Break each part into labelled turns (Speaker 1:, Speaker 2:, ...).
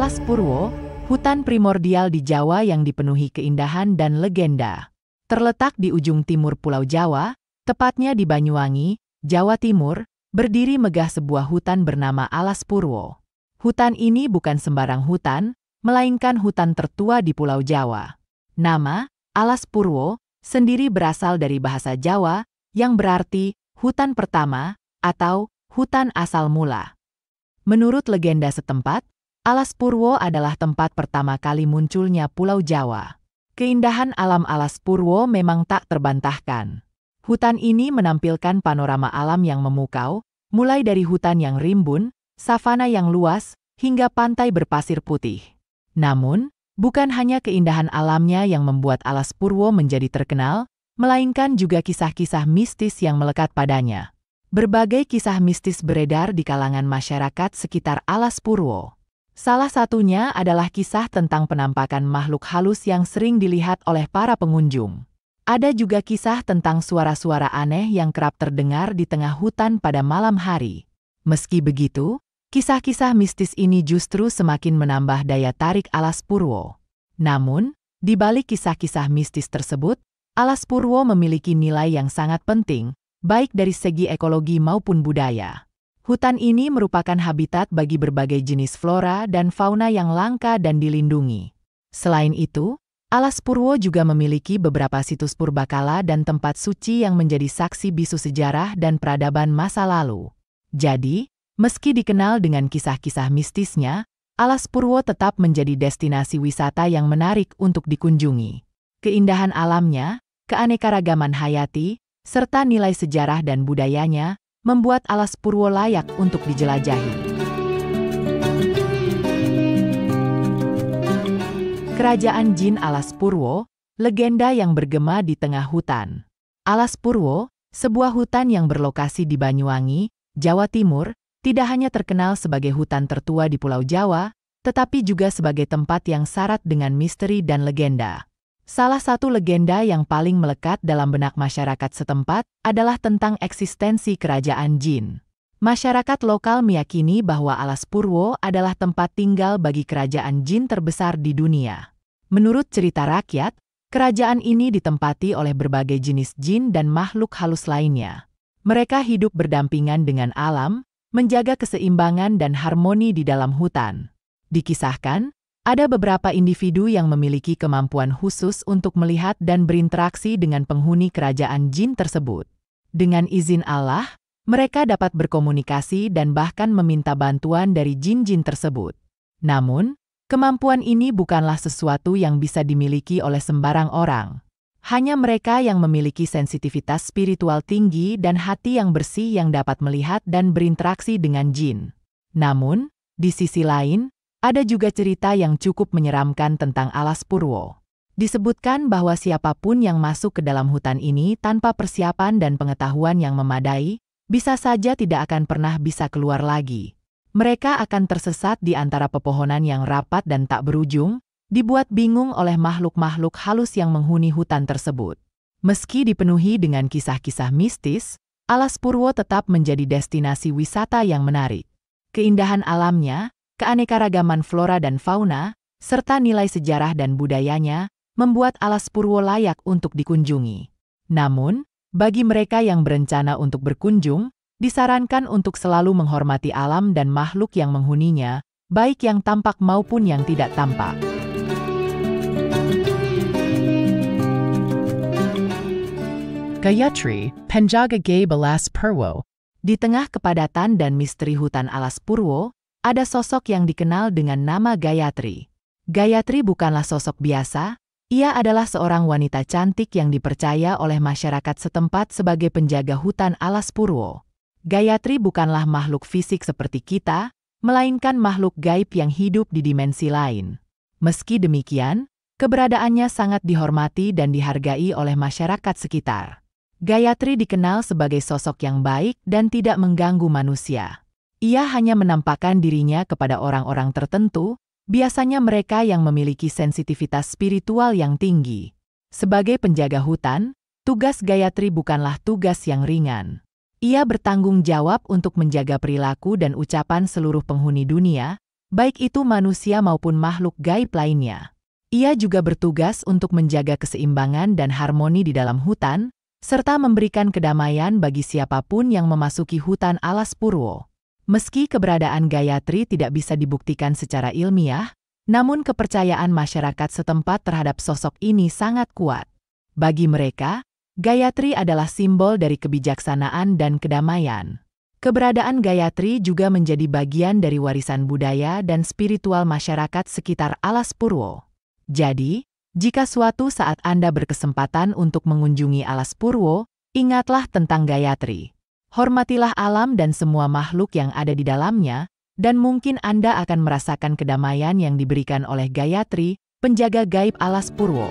Speaker 1: Alas Purwo, hutan primordial di Jawa yang dipenuhi keindahan dan legenda. Terletak di ujung timur Pulau Jawa, tepatnya di Banyuwangi, Jawa Timur, berdiri megah sebuah hutan bernama Alas Purwo. Hutan ini bukan sembarang hutan, melainkan hutan tertua di Pulau Jawa. Nama Alas Purwo sendiri berasal dari bahasa Jawa yang berarti hutan pertama atau hutan asal mula. Menurut legenda setempat, Alas Purwo adalah tempat pertama kali munculnya Pulau Jawa. Keindahan alam Alas Purwo memang tak terbantahkan. Hutan ini menampilkan panorama alam yang memukau, mulai dari hutan yang rimbun, savana yang luas, hingga pantai berpasir putih. Namun, bukan hanya keindahan alamnya yang membuat Alas Purwo menjadi terkenal, melainkan juga kisah-kisah mistis yang melekat padanya. Berbagai kisah mistis beredar di kalangan masyarakat sekitar Alas Purwo. Salah satunya adalah kisah tentang penampakan makhluk halus yang sering dilihat oleh para pengunjung. Ada juga kisah tentang suara-suara aneh yang kerap terdengar di tengah hutan pada malam hari. Meski begitu, kisah-kisah mistis ini justru semakin menambah daya tarik Alas Purwo. Namun, di balik kisah-kisah mistis tersebut, Alas Purwo memiliki nilai yang sangat penting, baik dari segi ekologi maupun budaya. Hutan ini merupakan habitat bagi berbagai jenis flora dan fauna yang langka dan dilindungi. Selain itu, Alas Purwo juga memiliki beberapa situs purbakala dan tempat suci yang menjadi saksi bisu sejarah dan peradaban masa lalu. Jadi, meski dikenal dengan kisah-kisah mistisnya, Alas Purwo tetap menjadi destinasi wisata yang menarik untuk dikunjungi. Keindahan alamnya, keanekaragaman hayati, serta nilai sejarah dan budayanya, membuat Alas Purwo layak untuk dijelajahi. Kerajaan Jin Alas Purwo, legenda yang bergema di tengah hutan. Alas Purwo, sebuah hutan yang berlokasi di Banyuwangi, Jawa Timur, tidak hanya terkenal sebagai hutan tertua di Pulau Jawa, tetapi juga sebagai tempat yang syarat dengan misteri dan legenda. Salah satu legenda yang paling melekat dalam benak masyarakat setempat adalah tentang eksistensi kerajaan Jin. Masyarakat lokal meyakini bahwa Alas Purwo adalah tempat tinggal bagi kerajaan Jin terbesar di dunia. Menurut cerita rakyat, kerajaan ini ditempati oleh berbagai jenis jin dan makhluk halus lainnya. Mereka hidup berdampingan dengan alam, menjaga keseimbangan dan harmoni di dalam hutan. Dikisahkan, ada beberapa individu yang memiliki kemampuan khusus untuk melihat dan berinteraksi dengan penghuni kerajaan jin tersebut. Dengan izin Allah, mereka dapat berkomunikasi dan bahkan meminta bantuan dari jin-jin tersebut. Namun, kemampuan ini bukanlah sesuatu yang bisa dimiliki oleh sembarang orang. Hanya mereka yang memiliki sensitivitas spiritual tinggi dan hati yang bersih yang dapat melihat dan berinteraksi dengan jin. Namun, di sisi lain, ada juga cerita yang cukup menyeramkan tentang Alas Purwo. Disebutkan bahwa siapapun yang masuk ke dalam hutan ini tanpa persiapan dan pengetahuan yang memadai, bisa saja tidak akan pernah bisa keluar lagi. Mereka akan tersesat di antara pepohonan yang rapat dan tak berujung, dibuat bingung oleh makhluk-makhluk halus yang menghuni hutan tersebut. Meski dipenuhi dengan kisah-kisah mistis, Alas Purwo tetap menjadi destinasi wisata yang menarik. Keindahan alamnya, keanekaragaman flora dan fauna, serta nilai sejarah dan budayanya, membuat Alas Purwo layak untuk dikunjungi. Namun, bagi mereka yang berencana untuk berkunjung, disarankan untuk selalu menghormati alam dan makhluk yang menghuninya, baik yang tampak maupun yang tidak tampak. Gayatri, penjaga gaib Alas Purwo. Di tengah kepadatan dan misteri hutan Alas Purwo, ada sosok yang dikenal dengan nama Gayatri. Gayatri bukanlah sosok biasa, ia adalah seorang wanita cantik yang dipercaya oleh masyarakat setempat sebagai penjaga hutan Alas Purwo. Gayatri bukanlah makhluk fisik seperti kita, melainkan makhluk gaib yang hidup di dimensi lain. Meski demikian, keberadaannya sangat dihormati dan dihargai oleh masyarakat sekitar. Gayatri dikenal sebagai sosok yang baik dan tidak mengganggu manusia. Ia hanya menampakkan dirinya kepada orang-orang tertentu, biasanya mereka yang memiliki sensitivitas spiritual yang tinggi. Sebagai penjaga hutan, tugas Gayatri bukanlah tugas yang ringan. Ia bertanggung jawab untuk menjaga perilaku dan ucapan seluruh penghuni dunia, baik itu manusia maupun makhluk gaib lainnya. Ia juga bertugas untuk menjaga keseimbangan dan harmoni di dalam hutan, serta memberikan kedamaian bagi siapapun yang memasuki hutan alas Purwo. Meski keberadaan Gayatri tidak bisa dibuktikan secara ilmiah, namun kepercayaan masyarakat setempat terhadap sosok ini sangat kuat. Bagi mereka, Gayatri adalah simbol dari kebijaksanaan dan kedamaian. Keberadaan Gayatri juga menjadi bagian dari warisan budaya dan spiritual masyarakat sekitar alas Purwo. Jadi, jika suatu saat Anda berkesempatan untuk mengunjungi alas Purwo, ingatlah tentang Gayatri. Hormatilah alam dan semua makhluk yang ada di dalamnya, dan mungkin Anda akan merasakan kedamaian yang diberikan oleh Gayatri, penjaga gaib alas Purwo.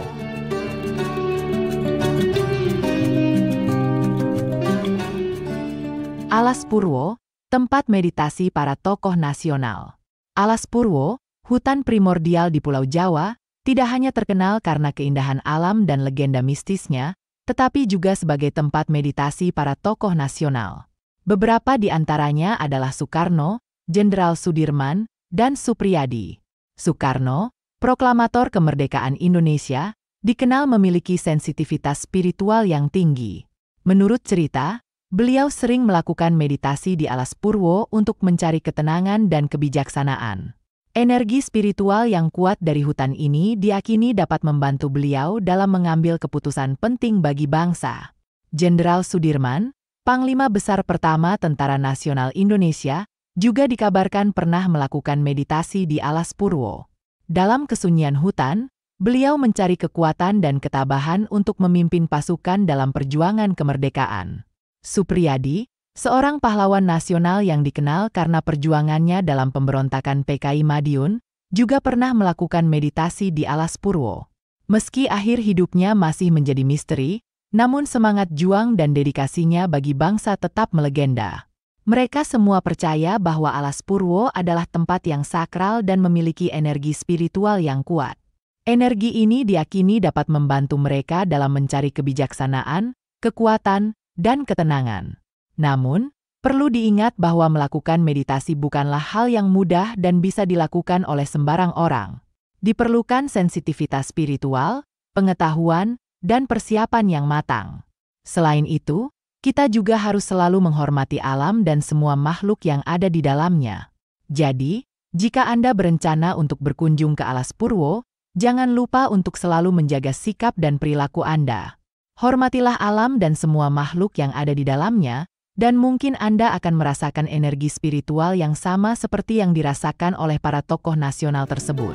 Speaker 1: Alas Purwo, tempat meditasi para tokoh nasional. Alas Purwo, hutan primordial di Pulau Jawa, tidak hanya terkenal karena keindahan alam dan legenda mistisnya, tetapi juga sebagai tempat meditasi para tokoh nasional. Beberapa di antaranya adalah Soekarno, Jenderal Sudirman, dan Suprijadi. Soekarno, proklamator kemerdekaan Indonesia, dikenal memiliki sensitivitas spiritual yang tinggi. Menurut cerita, beliau sering melakukan meditasi di alas Purwo untuk mencari ketenangan dan kebijaksanaan. Energi spiritual yang kuat dari hutan ini diyakini dapat membantu beliau dalam mengambil keputusan penting bagi bangsa. Jenderal Sudirman, Panglima Besar pertama Tentara Nasional Indonesia, juga dikabarkan pernah melakukan meditasi di alas Purwo. Dalam kesunyian hutan, beliau mencari kekuatan dan ketabahan untuk memimpin pasukan dalam perjuangan kemerdekaan. Suprijadi, seorang pahlawan nasional yang dikenal karena perjuangannya dalam pemberontakan PKI Madiun, juga pernah melakukan meditasi di alas Purwo. Meski akhir hidupnya masih menjadi misteri, namun semangat juang dan dedikasinya bagi bangsa tetap melegenda. Mereka semua percaya bahwa alas Purwo adalah tempat yang sakral dan memiliki energi spiritual yang kuat. Energi ini diyakini dapat membantu mereka dalam mencari kebijaksanaan, kekuatan, dan ketenangan. Namun, perlu diingat bahwa melakukan meditasi bukanlah hal yang mudah dan bisa dilakukan oleh sembarang orang. Diperlukan sensitivitas spiritual, pengetahuan, dan persiapan yang matang. Selain itu, kita juga harus selalu menghormati alam dan semua makhluk yang ada di dalamnya. Jadi, jika Anda berencana untuk berkunjung ke alas Purwo, jangan lupa untuk selalu menjaga sikap dan perilaku Anda. Hormatilah alam dan semua makhluk yang ada di dalamnya, dan mungkin Anda akan merasakan energi spiritual yang sama seperti yang dirasakan oleh para tokoh nasional tersebut.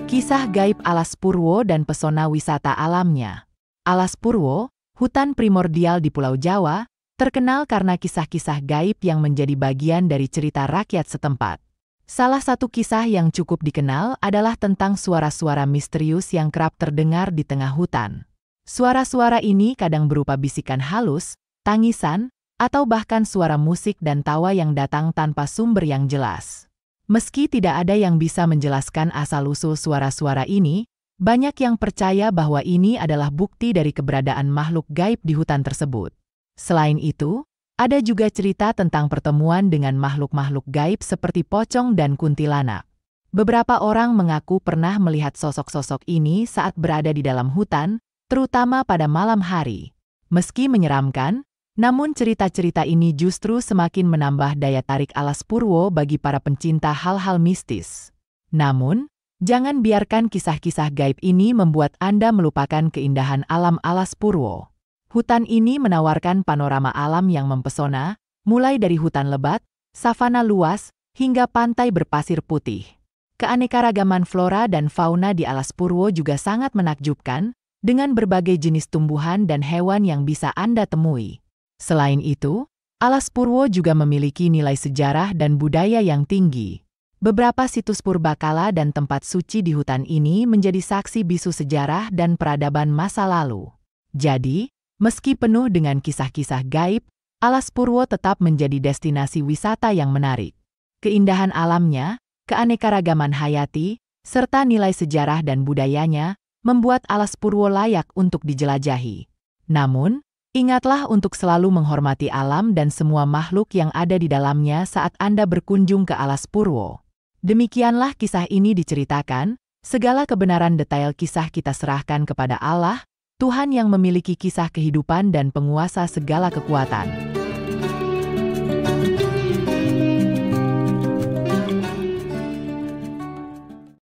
Speaker 1: Kisah gaib alas Purwo dan pesona wisata alamnya. Alas Purwo, hutan primordial di Pulau Jawa, terkenal karena kisah-kisah gaib yang menjadi bagian dari cerita rakyat setempat. Salah satu kisah yang cukup dikenal adalah tentang suara-suara misterius yang kerap terdengar di tengah hutan. Suara-suara ini kadang berupa bisikan halus, tangisan, atau bahkan suara musik dan tawa yang datang tanpa sumber yang jelas. Meski tidak ada yang bisa menjelaskan asal-usul suara-suara ini, banyak yang percaya bahwa ini adalah bukti dari keberadaan makhluk gaib di hutan tersebut. Selain itu, ada juga cerita tentang pertemuan dengan makhluk-makhluk gaib seperti pocong dan kuntilanak. Beberapa orang mengaku pernah melihat sosok-sosok ini saat berada di dalam hutan, terutama pada malam hari. Meski menyeramkan, namun cerita-cerita ini justru semakin menambah daya tarik alas Purwo bagi para pencinta hal-hal mistis. Namun, jangan biarkan kisah-kisah gaib ini membuat Anda melupakan keindahan alam alas Purwo. Hutan ini menawarkan panorama alam yang mempesona, mulai dari hutan lebat, savana luas, hingga pantai berpasir putih. Keanekaragaman flora dan fauna di alas Purwo juga sangat menakjubkan, dengan berbagai jenis tumbuhan dan hewan yang bisa Anda temui. Selain itu, alas Purwo juga memiliki nilai sejarah dan budaya yang tinggi. Beberapa situs purbakala dan tempat suci di hutan ini menjadi saksi bisu sejarah dan peradaban masa lalu. Jadi, meski penuh dengan kisah-kisah gaib, alas Purwo tetap menjadi destinasi wisata yang menarik. Keindahan alamnya, keanekaragaman hayati, serta nilai sejarah dan budayanya, membuat alas Purwo layak untuk dijelajahi. Namun, Ingatlah untuk selalu menghormati alam dan semua makhluk yang ada di dalamnya saat Anda berkunjung ke Alas Purwo. Demikianlah kisah ini diceritakan, segala kebenaran detail kisah kita serahkan kepada Allah, Tuhan yang memiliki kisah kehidupan dan penguasa segala kekuatan.